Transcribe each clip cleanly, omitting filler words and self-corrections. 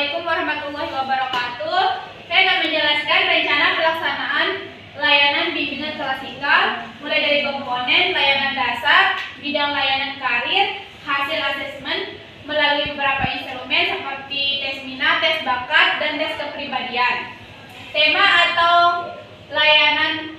Assalamualaikum warahmatullahi wabarakatuh. Saya akan menjelaskan rencana pelaksanaan layanan bimbingan klasikal mulai dari komponen layanan dasar, bidang layanan karir, hasil asesmen melalui beberapa instrumen seperti tes minat, tes bakat, dan tes kepribadian. Tema atau layanan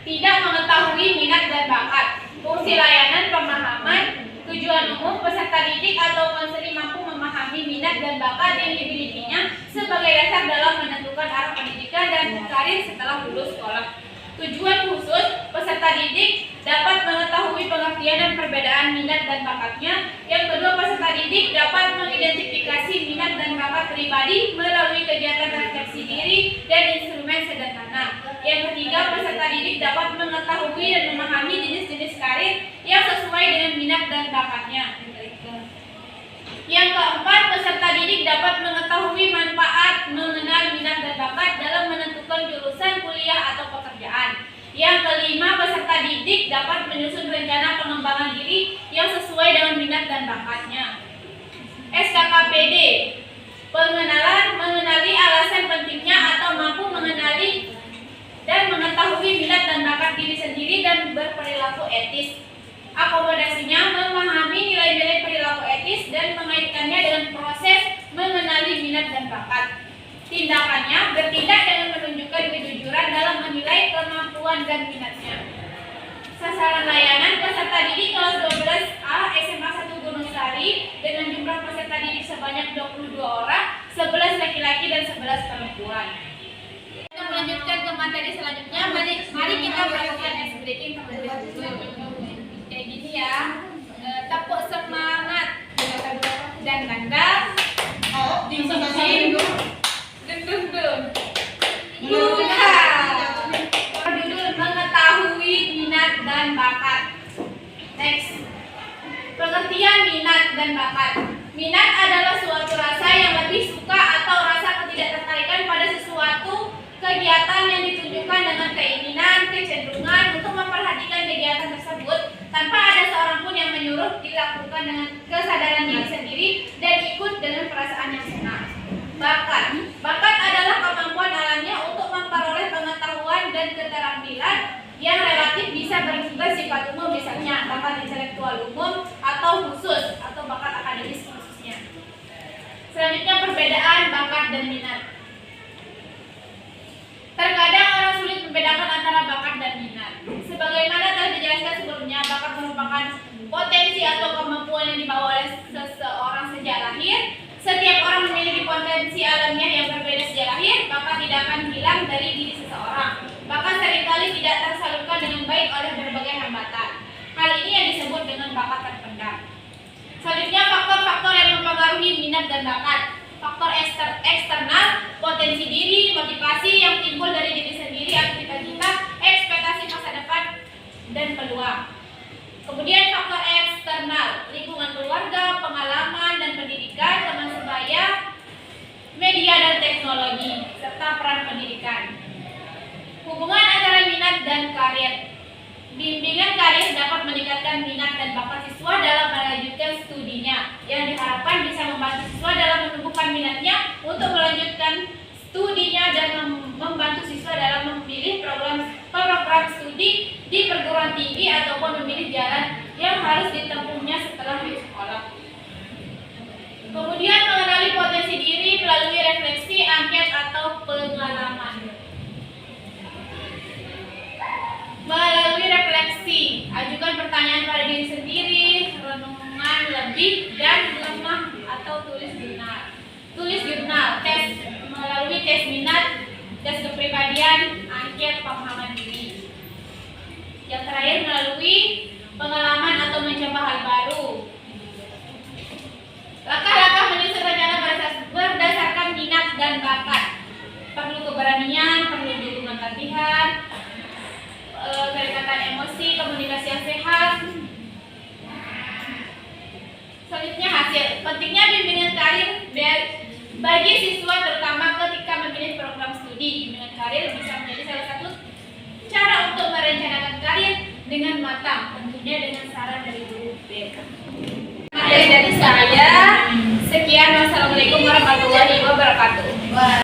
tidak mengetahui minat dan bakat. Fungsi layanan pemahaman, tujuan umum peserta didik atau konseling mampu memahami minat dan bakat yang dimilikinya sebagai dasar dalam menentukan arah pendidikan dan karir setelah lulus sekolah. Tujuan khusus peserta didik dapat mengetahui pengertian dan perbedaan minat dan bakatnya. Yang kedua, peserta didik dapat mengidentifikasi minat dan bakat pribadi melalui kegiatan refleksi diri dan instrumen sederhana. Yang ketiga, peserta didik dapat mengetahui dan memahami jenis-jenis karir yang sesuai dengan minat dan bakatnya. Yang keempat, peserta didik dapat mengetahui manfaat mengenal minat dan bakat dalam menentukan jurusan kuliah atau pekerjaan. Yang kelima, peserta didik dapat menyusun rencana pengembangan diri yang sesuai dengan minat dan bakatnya. SKKPD, mengenali alasan pentingnya atau mampu mengenali dan mengetahui minat dan bakat diri sendiri dan berperilaku etis. Akomodasinya, memahami nilai-nilai perilaku etis dan mengaitkannya dengan proses mengenali minat dan bakat. Tindakannya, bertindak dengan menunjukkan kejujuran dalam menilai kemampuan dan minatnya. Sasaran layanan peserta didik kelas 12A SMA 1 Gunung Sari dengan jumlah peserta didik sebanyak 22 orang, 11 laki-laki dan 11 perempuan. Kita melanjutkan ke materi selanjutnya. Mari kita melakukan ice breaking terlebih dahulu. Kayak gini ya. Tepuk semangat dan nandang. Judul mengetahui minat dan bakat. Next. Pengertian minat dan bakat. Minat adalah suatu rasa yang lebih suka atau rasa ketidaktertarikan pada sesuatu kegiatan yang ditunjukkan dengan keinginan, kecenderungan untuk memperhatikan kegiatan tersebut tanpa ada seorang pun yang menyuruh, dilakukan dengan kesadaran diri sendiri dan ikut dengan perasaan yang senang. Bakat adalah kemampuan alamiah untuk memperoleh pengetahuan dan keterampilan yang relatif bisa bersifat umum, misalnya bakat intelektual umum atau khusus atau bakat akademis khususnya. Selanjutnya, perbedaan bakat dan minat. Terkadang orang sulit membedakan antara bakat dan minat. Sebagaimana telah dijelaskan sebelumnya, bakat merupakan potensi atau kemampuan yang dibawa oleh seseorang sejak lahir. Setiap orang memiliki potensi alamiah yang berbeda sejak lahir. Bakat tidak akan hilang dari diri seseorang. Bakat seringkali tidak tersalurkan dengan baik oleh berbagai hambatan. Hal ini yang disebut dengan bakat terpendam. Selanjutnya, faktor-faktor yang mempengaruhi minat dan bakat. Faktor eksternal, potensi diri, motivasi yang timbul dari diri sendiri atau cita-cita, ekspektasi masa depan, dan peluang. Kemudian faktor eksternal, lingkungan keluarga, pengalaman dan pendidikan, teman sebaya, media dan teknologi, serta peran pendidikan. Hubungan antara minat dan karir. Bimbingan karir dapat meningkatkan minat dan bakat siswa dalam melanjutkan studinya, yang diharapkan bisa membantu siswa dalam menumbuhkan minatnya untuk melanjutkan studinya dan membantu siswa dalam memilih program studi di perguruan tinggi ataupun memilih jalan yang harus ditempuhnya setelah lulus sekolah. Kemudian, mengenali potensi diri melalui refleksi, angket atau pengalaman. Melalui refleksi, ajukan pertanyaan pada diri sendiri, renungan lebih dan lemah atau tulis jurnal. Tes melalui tes minat, tes kepribadian, angket pemahaman diri. Yang terakhir, melalui pengalaman atau mencoba hal baru. Langkah-langkah menyusun rencana berdasarkan minat dan bakat. Perlu keberanian, perlu dukungan latihan, kedekatan emosi, komunikasi yang sehat. Selanjutnya, hasil. Pentingnya bimbingan karir bagi siswa terutama ketika memilih program studi. Bimbingan karir bisa menjadi salah satu cara untuk merencanakan karir dengan matang, tentunya dengan saran dari guru BK. Dari saya, sekian, wassalamualaikum warahmatullahi wabarakatuh. warahmatullahi wabarakatuh.